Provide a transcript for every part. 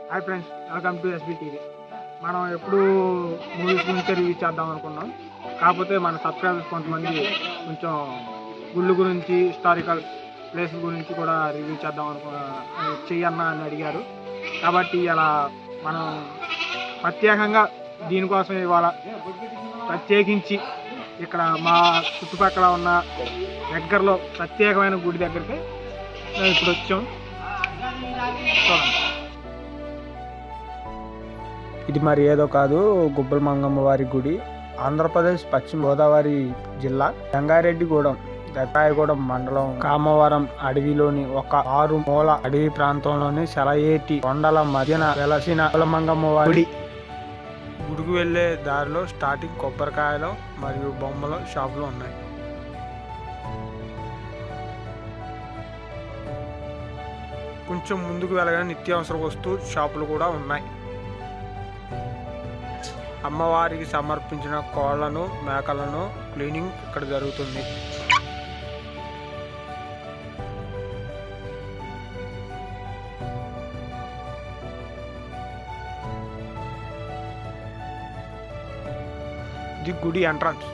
Hi friends, welcome to SB TV. మనం ఎప్పుడు movies గురించి రివ్యూ చేద్దాం అనుకున్నాం. కాకపోతే మన సబ్స్క్రైబర్స్ కొంతమంది కొంచెం గుళ్ళు గురించి, హిస్టారికల్ ప్లేస్ గురించి కూడా రివ్యూ చేద్దాం చెయ్యన్నా అని అడిగారు. కాబట్టి ఇలా మనం ప్రత్యేకంగా దీనికోసం ఇవాళ ప్రత్యేకించి ఇక్కడ మా చుట్టుపక్కల ఉన్న దగ్గరలో ప్రత్యేకమైన గుడి దగ్గరికి మేము ఇప్పుడు వచ్చాం. చూడండి, ఇది మరి ఏదో కాదు, గుబ్బల మంగమ్మ వారి గుడి. ఆంధ్రప్రదేశ్ పశ్చిమ గోదావరి జిల్లా రంగారెడ్డిగూడెం దత్తాయగూడెం మండలం కామవరం అడవిలోని ఒక 6 మూల అడవి ప్రాంతంలోని సెలయేటి కొండల మధ్యన వెలసిన గుబ్బల మంగమ్మ వారి గుడికి వెళ్లే దారిలో స్టార్టింగ్ కొబ్బరికాయలు మరియు బొమ్మల షాపులు ఉన్నాయి. కొంచెం ముందుకు వెళ్ళగానే నిత్యావసర వస్తువు షాపులు కూడా ఉన్నాయి. అమ్మవారికి సమర్పించిన కోళ్లను, మేకలను క్లీనింగ్ ఇక్కడ జరుగుతుంది. ఇది గుడి ఎంట్రన్స్.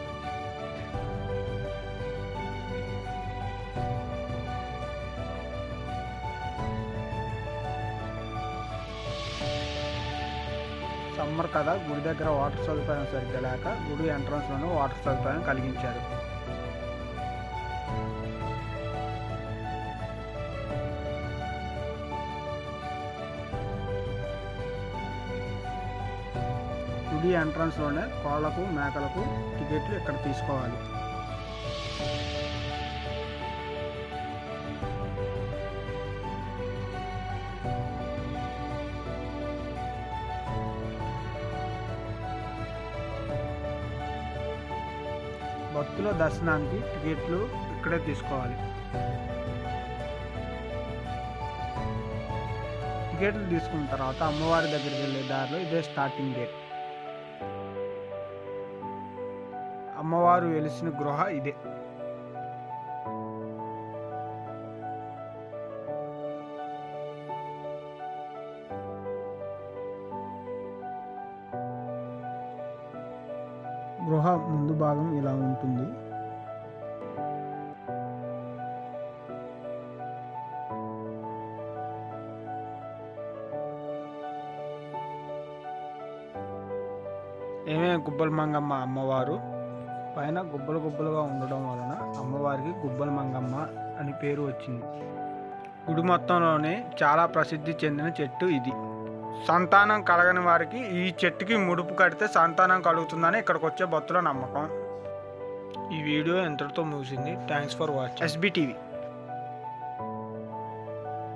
సమ్మర్ కదా, గుడి దగ్గర వాటర్ సదుపాయం సరిగ్గా లేక గుడి ఎంట్రన్స్ లోనే వాటర్ సదుపాయం కలిగించారు. గుడి ఎంట్రన్స్ లోనే కోళ్లకు, మేకలకు టికెట్లు ఇక్కడ తీసుకోవాలి. భక్తుల దర్శనానికి టికెట్లు ఇక్కడే తీసుకోవాలి. టికెట్లు తీసుకున్న తర్వాత అమ్మవారి దగ్గరికి వెళ్ళే దారిలో ఇదే స్టార్టింగ్ గేట్. అమ్మవారు వెలిసిన గృహ ఇదే. గృహ ముందు భాగం ఇలా ఉంటుంది. ఏమే గుబ్బల మంగమ్మ అమ్మవారు పైన గుబ్బలు గుబ్బలుగా ఉండడం వలన అమ్మవారికి గుబ్బల మంగమ్మ అని పేరు వచ్చింది. గుడి మొత్తంలోనే చాలా ప్రసిద్ధి చెందిన చెట్టు ఇది. సంతానం కలగని వారికి ఈ చెట్టుకి ముడుపు కడితే సంతానం కలుగుతుందని ఇక్కడికి వచ్చే భక్తుల నమ్మకం. ఈ వీడియో ఎంతటితో ముగిసింది. Thanks for watching. SB TV.